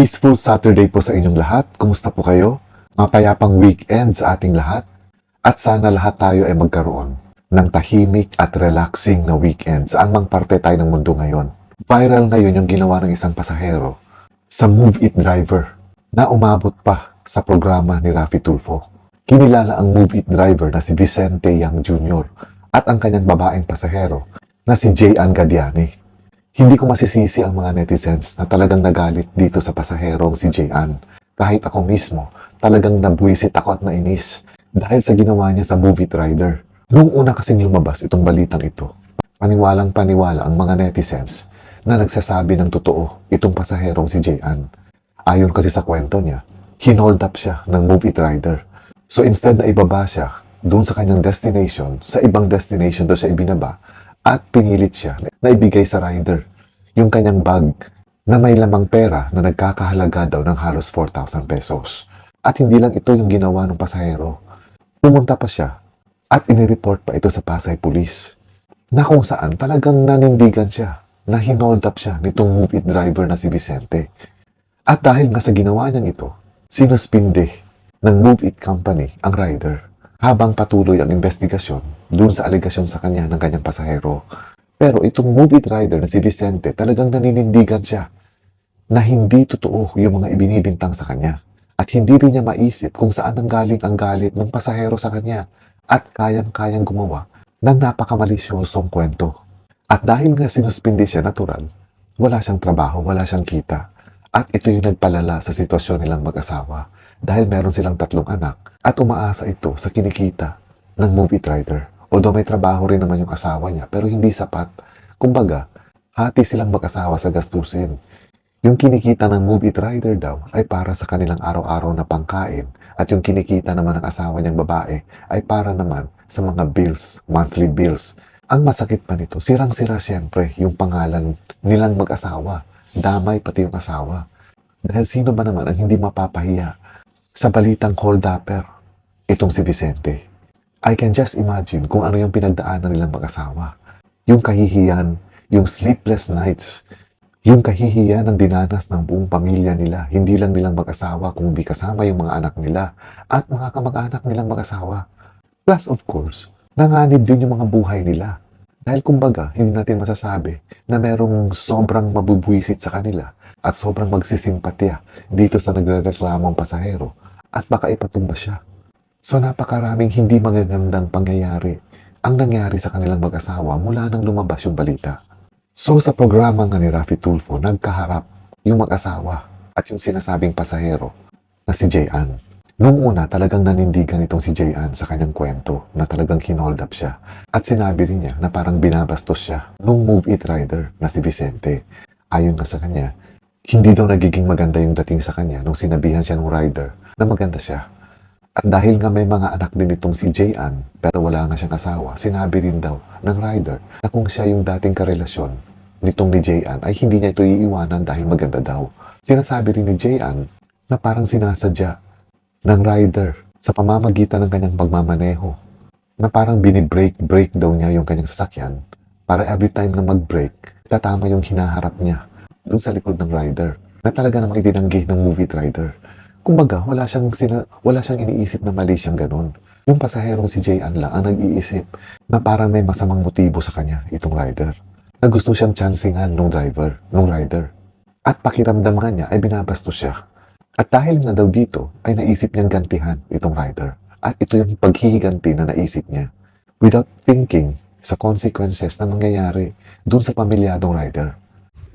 Peaceful Saturday po sa inyong lahat. Kumusta po kayo? Mapayapang weekend sa ating lahat. At sana lahat tayo ay magkaroon ng tahimik at relaxing na weekend saan mang parte tayo ng mundo ngayon. Viral ngayon yung ginawa ng isang pasahero sa Move It driver na umabot pa sa programa ni Raffy Tulfo. Kinilala ang Move It driver na si Vicente Yang Jr. at ang kanyang babaeng pasahero na si Jayan Gadiani. Hindi ko masisisi ang mga netizens na talagang nagalit dito sa pasaherong si Jayan. Kahit ako mismo, talagang nabwisit ako at nainis dahil sa ginawa niya sa Move It rider. Noong una kasing lumabas itong balitang ito, paniwalang paniwala ang mga netizens na nagsasabi ng totoo itong pasaherong si Jayan. Ayon kasi sa kwento niya, hinold up siya ng Move It rider. So instead na ibaba siya doon sa kanyang destination, sa ibang destination doon siya ibinaba, at pinilit siya na ibigay sa rider yung kanyang bag na may lamang pera na nagkakahalaga daw ng halos 4,000 pesos. At hindi lang ito yung ginawa ng pasahero. Pumunta pa siya at inireport pa ito sa Pasay Police na kung saan talagang nanindigan siya na hinold up siya nitong Move It driver na si Vicente. At dahil nga sa ginawa niyang ito, sinuspinde ng Move It Company ang rider habang patuloy ang investigasyon dun sa alegasyon sa kanya ng kanyang pasahero. Pero itong Move It rider na si Vicente talagang naninindigan siya na hindi totoo yung mga ibinibintang sa kanya. At hindi rin niya maisip kung saan nanggaling ang galit ng pasahero sa kanya at kayang-kayang gumawa ng napakamalisyosong kwento. At dahil nga sinuspindi siya natural, wala siyang trabaho, wala siyang kita. At ito yung nagpalala sa sitwasyon nilang mag-asawa dahil meron silang 3 anak at umaasa ito sa kinikita ng Move It rider. Although may trabaho rin naman yung asawa niya pero hindi sapat. Kumbaga, hati silang mag-asawa sa gastusin. Yung kinikita ng Move It rider daw ay para sa kanilang araw-araw na pangkain at yung kinikita naman ng asawa niyang babae ay para naman sa mga bills, monthly bills. Ang masakit pa nito, sirang-sira siyempre yung pangalan nilang mag-asawa. Damay pati yung asawa. Dahil sino ba naman ang hindi mapapahiya sa balitang hold-upper itong si Vicente? I can just imagine kung ano yung pinagdaanan nilang mag-asawa. Yung kahihiyan, yung sleepless nights, yung kahihiyan ng dinanas ng buong pamilya nila, hindi lang nilang mag-asawa kundi kasama yung mga anak nila at mga kamag-anak nilang mag-asawa. Plus of course, nanganib din yung mga buhay nila. Dahil kumbaga, hindi natin masasabi na merong sobrang mabubuisit sa kanila at sobrang magsisimpatya dito sa nagrereklamong pasahero at baka ipatumba siya. So napakaraming hindi magagandang pangyayari ang nangyari sa kanilang mag-asawa mula nang lumabas yung balita. So sa programa nga ni Raffy Tulfo, nagkaharap yung mag-asawa at yung sinasabing pasahero na si Jayan. Noong una talagang nanindigan itong si Jayan sa kanyang kwento na talagang hinold up siya at sinabi rin niya na parang binabastos siya nung Move It rider na si Vicente. Ayon nga sa kanya, hindi daw nagiging maganda yung dating sa kanya nung sinabihan siya ng rider na maganda siya. At dahil nga may mga anak din itong si Jayan pero wala nga siyang asawa, sinabi rin daw ng rider na kung siya yung dating karelasyon nitong ni Jayan ay hindi niya ito iiwanan dahil maganda daw. Sinasabi rin ni Jayan na parang sinasadya ng rider sa pamamagitan ng kanyang pagmamaneho na parang binibrake daw niya yung kanyang sasakyan para every time na mag-brake, tatama yung hinaharap niya dun sa likod ng rider na talaga namang itinanggi ng Move It rider. Kumbaga, wala siyang iniisip na mali siyang ganun. Yung pasaherong si Jayan lang ang nag-iisip na parang may masamang motibo sa kanya, itong rider. Na gusto siyang chancingan nung rider. At pakiramdam nga niya ay binabastos siya. At dahil nga daw dito ay naisip niyang gantihan itong rider. At ito yung paghihiganti na naisip niya without thinking sa consequences na mangyayari dun sa pamilyadong rider.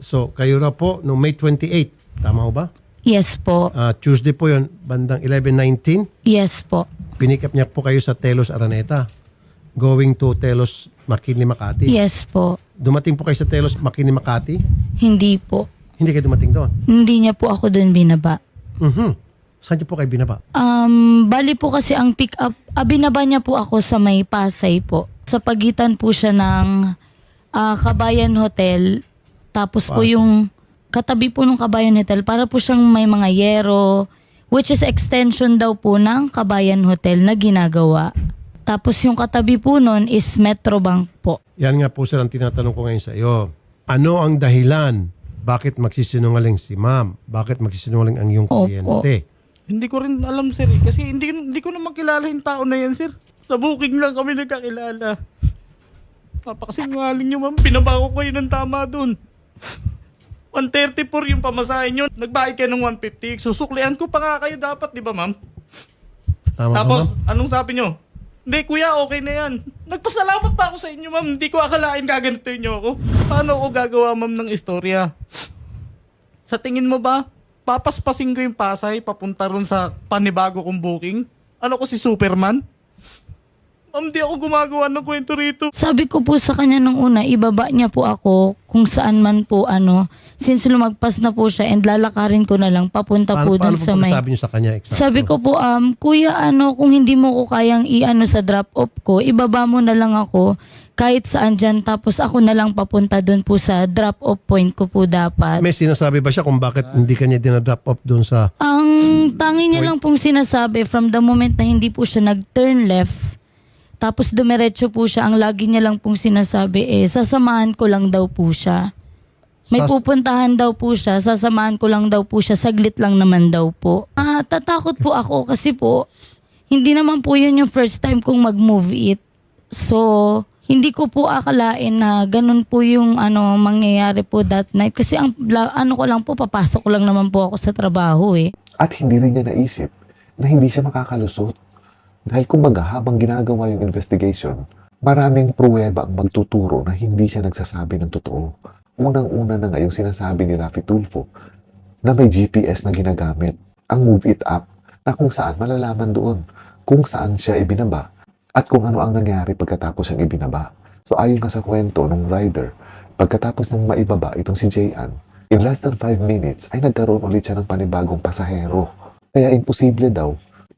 So, kayo na po noong May 28, tama ho ba? Yes po. Tuesday po yon bandang 11:19. Yes po. Pinick up niya po kayo sa Telos Araneta. Going to Telos McKinley Makati. Yes po. Dumating po kayo sa Telos McKinley Makati? Hindi po. Hindi kayo dumating doon? Hindi niya po ako doon binaba. Saan niyo po kayo binaba? Bali po kasi ang pick up, binaba niya po ako sa may Pasay po. Sa pagitan po siya ng Kabayan Hotel. Tapos po yung katabi po ng Kabayan Hotel, para po siyang may mga yero, which is extension daw po ng Kabayan Hotel na ginagawa. Tapos yung katabi po nun is Metrobank po. Yan nga po sir ang tinatanong ko ngayon sa iyo. Ano ang dahilan bakit magsisinungaling si ma'am? Bakit magsisinungaling ang iyong Opo. kliyente? Hindi ko rin alam, sir. Kasi hindi ko naman kilala yung tao na yan, sir. Sa booking lang kami nagkakilala. Napakasinungaling nyo, ma'am. Pinabako ko yun ng tama dun. 134 yung pamasahin nyo. Nagbayad kayo ng 150. Susuklian ko pa nga kayo dapat, di ba, ma'am? Tama ba, Tapos, ma'am? anong sabi nyo? Hindi, kuya, okay na yan. Nagpasalamat pa ako sa inyo, ma'am. Hindi ko akalain gaganituin nyo ako. Paano ako gagawa, ma'am, ng istorya? Sa tingin mo ba, papaspasin ko yung Pasay papunta ron sa panibago kong booking? Ano ko si Superman? Ma'am, di ako gumagawa ng kwento rito. Sabi ko po sa kanya nung una, ibaba niya po ako kung saan man po since lumagpas na po siya and lalakarin ko na lang papunta po dun sa may... sabi niyo sa kanya? Exacto. Sabi ko po, kuya, kung hindi mo ko kayang sa drop-off ko, ibaba mo na lang ako kahit saan dyan, tapos ako na lang papunta dun po sa drop-off point ko po dapat. May sinasabi ba siya kung bakit hindi kanya dinadrop off doon sa... Ang tangi niya lang pong sinasabi from the moment na hindi po siya nag-turn left, tapos dumiretso po siya, ang lagi niya lang pong sinasabi sasamahan ko lang daw po siya. May pupuntahan daw po siya, sasamahan ko lang daw po siya, saglit lang naman daw po. Tatakot po ako kasi po, hindi naman po yun yung first time kong mag-move it. So, hindi ko po akalain na ganun po yung mangyayari po that night. Kasi ko lang po, papasok lang naman po ako sa trabaho At hindi rin niya naisip na hindi siya makakalusot. Dahil kumbaga habang ginagawa yung investigation, maraming pruweba ang magtuturo na hindi siya nagsasabi ng totoo. Unang-una na nga yung sinasabi ni Rafi Tulfo na may GPS na ginagamit, ang Move It app, na kung saan malalaman doon kung saan siya ibinaba at kung ano ang nangyari pagkatapos siyang ibinaba. So ayon nga sa kwento ng rider, pagkatapos ng maibaba itong si Jayan, in less than 5 minutes ay nagkaroon ulit siya ng panibagong pasahero. Kaya imposible daw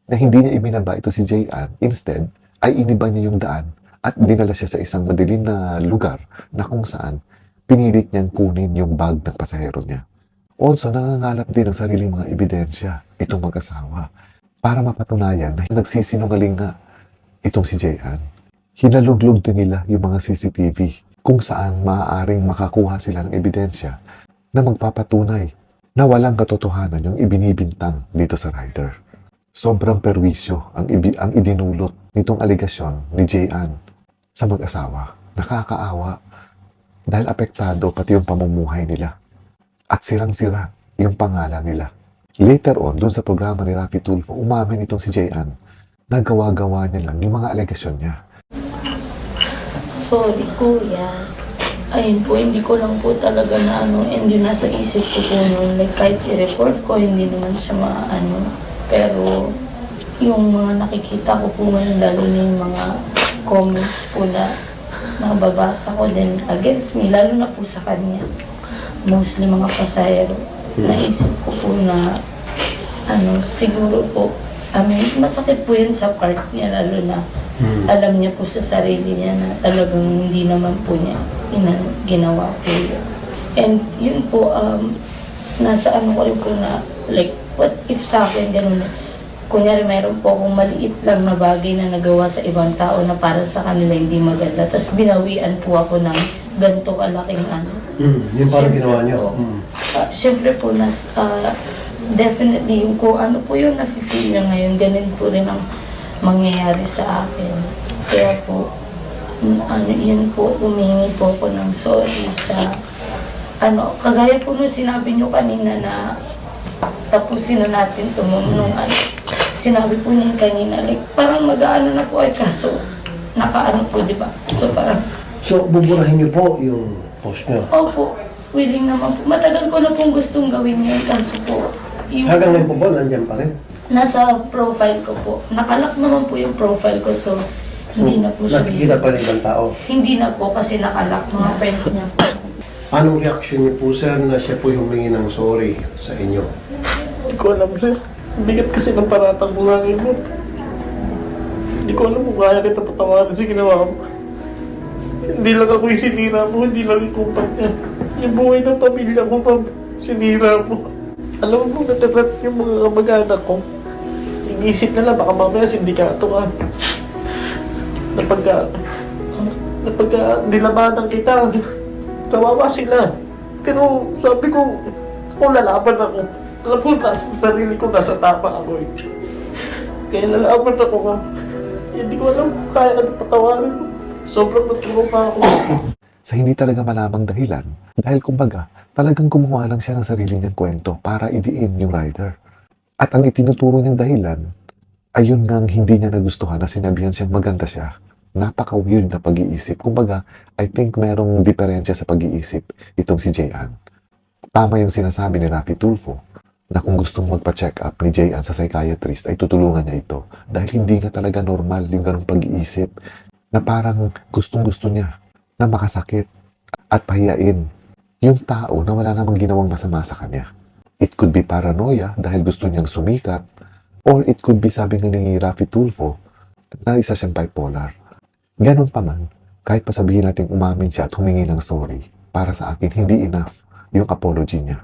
na hindi niya ibinaba ito si Jayan, instead ay iniba niya yung daan at dinala siya sa isang madilim na lugar na kung saan pinilit niyang kunin yung bag ng pasahero niya. Also, nangangalap din ng sariling mga ebidensya itong mag-asawa para mapatunayan na nagsisinungaling nga itong si Jayan. Hinaluglog din nila yung mga CCTV kung saan maaaring makakuha sila ng ebidensya na magpapatunay na walang katotohanan yung ibinibintang dito sa rider. Sobrang perwisyo ang idinulot nitong aligasyon ni Jayan sa mag-asawa. Nakakaawa. Dahil apektado pati yung pamumuhay nila. At sirang-sira yung pangalan nila. Later on, dun sa programa ni Rafi Tulfo, umamin itong si Jayan. Nagawa-gawa niya lang yung mga alegasyon niya. Sorry kuya. Ayun po, hindi ko lang po talaga na and yun nasa isip ko po noon. Like kahit i-report ko, hindi naman siya pero yung mga nakikita ko po ngayon, lalo na yung mga comments po na nababasa ko din against me, lalo na po sa kanya. Mostly mga pasahero. Naisip ko po na siguro po, masakit po yun sa part niya, lalo na alam niya po sa sarili niya na talagang hindi naman po niya ginawa po yun. And yun po, nasa ko rin po na, like, what if sa akin ganun, kunyari mayroon po akong maliit lang na bagay na nagawa sa ibang tao na para sa kanila hindi maganda. Tapos binawian po ako ng ganito kalaking Yung parang ginawa niyo? Siyempre po, definitely yung kung ano po yung nafe-feel niya ngayon, ganun po rin ang mangyayari sa akin. Kaya po, yun po, humingi po ako ng sorry sa, kagaya po nung sinabi niyo kanina na tapusin na natin ito nung sinabi po niya kanina, like, parang mag-aano na po ay kaso, nakaano po, di ba? So, parang... So, buburahin niyo po yung post niyo? Opo, willing naman po. Matagal ko na pong gustong gawin yun, kaso po... Hanggang ngayon po ba, nandiyan pa rin? Nasa profile ko po. Nakalak naman po yung profile ko, so hindi na po siya... Nakikita pa rin ng tao? Hindi na po, kasi nakalak mga friends niya po. Anong reaction niyo po, sir, na siya po humingi ng sorry sa inyo? Hindi ko alam, sir. Bigat kasi ng paratang bulangin mo. Hindi ko alam kung kaya kita patawarin sa ginawa mo. Hindi lang ako yung sinira mo, hindi lang yung kumpanya niya. Yung buhay ng pamilya ko pa, sinira mo. Alam mo, natatrat yung mga kamag-anak ko. Yung isip nila, baka mamaya sindikato ka. Napagka nilabanan kita, kawawa sila. Pero sabi ko, kung lalaban ako, alam ko nasa sarili ko, nasa tama ako eh. Kaya lalaban ako nga. Hindi ko alam kung kaya ano patawarin ko. Sobrang natulog pa ako. Sa hindi talaga malamang dahilan, dahil kumbaga, talagang gumawa lang siya ng sarili niyang kwento para idiin yung rider. At ang itinuturo niyang dahilan, ayun ngang hindi niya nagustuhan na sinabihan siyang maganda siya. Napaka-weird na pag-iisip. Kumbaga, I think merong diferensya sa pag-iisip itong si Jayan. Tama yung sinasabi ni Raffy Tulfo na kung gustong magpa-check up ni Jayan sa psychiatrist ay tutulungan niya ito dahil hindi nga talaga normal yung ganong pag-iisip na parang gustong-gusto niya na makasakit at pahiyain yung tao na wala namang ginawang masama sa kanya. It could be paranoia dahil gusto niyang sumikat, or it could be, sabi nga ni Raffy Tulfo, na isa siyang bipolar. Ganun pa man, kahit pa sabihin natin umamin siya at humingi ng sorry, para sa akin hindi enough yung apology niya.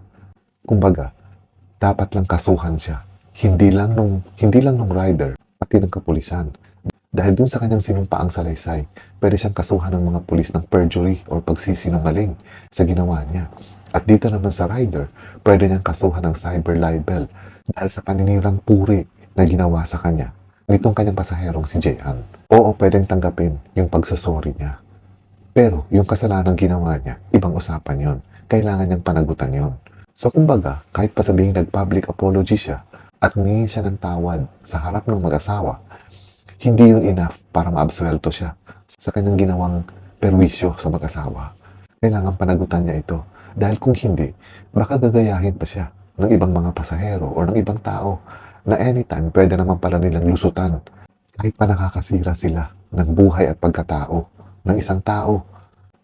Kumbaga, dapat lang kasuhan siya. Hindi lang nung rider, pati ng kapulisan. Dahil dun sa kanyang sinumpaang salaysay, pwede siyang kasuhan ng mga pulis ng perjury or pagsisinungaling sa ginawa niya. At dito naman sa rider, pwede niyang kasuhan ng cyber libel dahil sa paninirang puri na ginawa sa kanya nitong kanyang pasaherong si Jayan. Oo, pwedeng tanggapin yung pagsusori niya. Pero yung kasalanang ginawa niya, ibang usapan yon. Kailangan niyang panagutan yon. So kumbaga, kahit pa sabihin nag-public apology siya at humingi siya ng tawad sa harap ng mag-asawa, hindi yun enough para maabsuelto siya sa kanyang ginawang perwisyo sa mag-asawa. Kailangan panagutan niya ito. Dahil kung hindi, baka gagayahin pa siya ng ibang mga pasahero o ng ibang tao na anytime pwede naman pala nilang lusutan kahit pa nakakasira sila ng buhay at pagkatao ng isang tao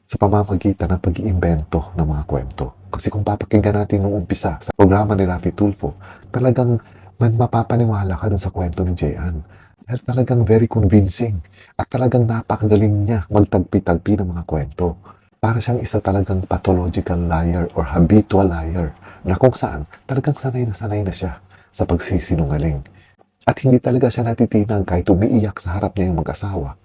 sa pamamagitan ng pag-iimbento ng mga kwento. Kasi kung papakinggan natin nung umpisa sa programa ni Raffy Tulfo, talagang mapapaniwala ka dun sa kwento ni Jayan. Dahil talagang very convincing at talagang napakagaling niya magtagpi-tagpi ng mga kwento. Para siyang isa talagang pathological liar or habitual liar na kung saan talagang sanay na siya sa pagsisinungaling. At hindi talaga siya natitinag kahit umiiyak sa harap niya yung mag-asawa.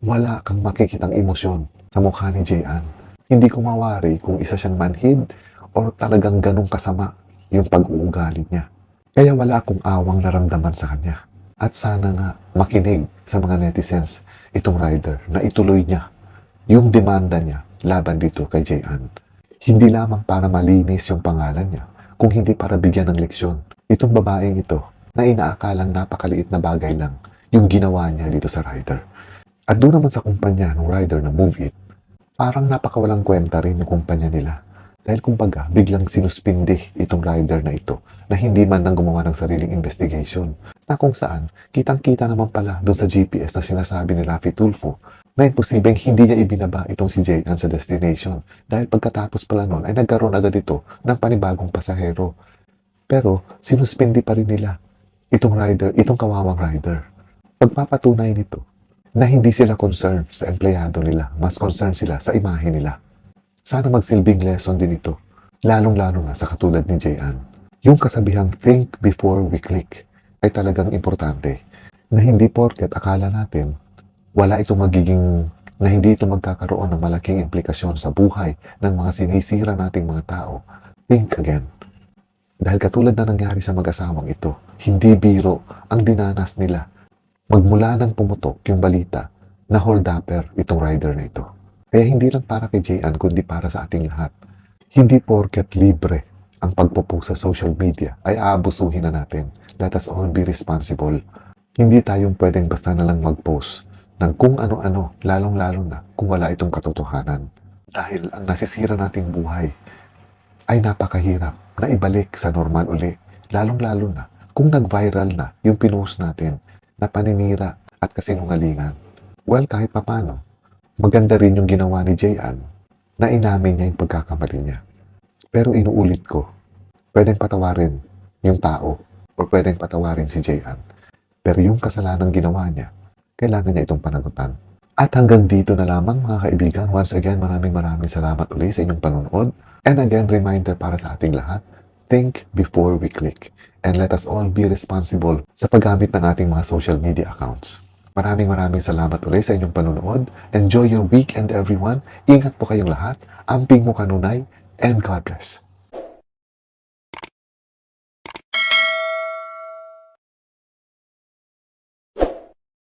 Wala kang makikitang emosyon sa mukha ni Jayan. Hindi ko mawari kung isa siyang manhid or talagang ganong kasama yung pag-uugali niya. Kaya wala akong awang naramdaman sa kanya. At sana nga makinig sa mga netizens itong rider na ituloy niya yung demanda niya laban dito kay Jayan. Hindi lamang para malinis yung pangalan niya, kung hindi para bigyan ng leksyon itong babaeng ito na inaakalang napakaliit na bagay lang yung ginawa niya dito sa rider. At doon naman sa kumpanya ng rider na Move It, parang napakawalang kwenta rin yung kumpanya nila. Dahil kumbaga, biglang sinuspindi itong rider na ito na hindi man nang gumawa ng sariling investigation. Na kung saan, kitang-kita naman pala doon sa GPS na sinasabi ni Raffy Tulfo na imposibleng hindi niya ibinaba itong si Jayan sa destination. Dahil pagkatapos pala nun ay nagkaroon agad ito ng panibagong pasahero. Pero sinuspindi pa rin nila itong rider, itong kawawang rider. Pagpapatunay nito na hindi sila concerned sa empleyado nila, mas concerned sila sa imahe nila. Sana magsilbing lesson din ito, lalong-lalo na sa katulad ni Jayan. Yung kasabihang think before we click ay talagang importante na hindi porket akala natin wala itong magiging, na hindi ito magkakaroon ng malaking implikasyon sa buhay ng mga sinisira nating mga tao. Think again. Dahil katulad na nangyari sa mag-asawang ito, hindi biro ang dinanas nila. Magmula nang pumutok yung balita na hold-upper itong rider na ito. Kaya hindi lang para kay Jayan, kundi para sa ating lahat. Hindi porket libre ang pagpo-post sa social media ay aabusuhin na natin. Let us all be responsible. Hindi tayong pwedeng basta na lang mag-post ng kung ano-ano, lalong-lalo na kung wala itong katotohanan. Dahil ang nasisira nating buhay ay napakahirap na ibalik sa normal uli. Lalong-lalo na kung nag-viral na yung pinost natin na paninira at kasinungalingan. Well, kahit papano, maganda rin yung ginawa ni Jayan na inamin niya yung pagkakamali niya. Pero inuulit ko, pwedeng patawarin yung tao o pwedeng patawarin si Jayan. Pero yung kasalanang ginawa niya, kailangan niya itong panagutan. At hanggang dito na lamang mga kaibigan. Once again, maraming salamat ulit sa inyong panonood. And again, reminder para sa ating lahat, think before we click. And let us all be responsible sa paggamit ng ating mga social media accounts. Maraming salamat ulit sa inyong panonood. Enjoy your weekend everyone. Ingat po kayong lahat. Amping mo kanunay. and God bless.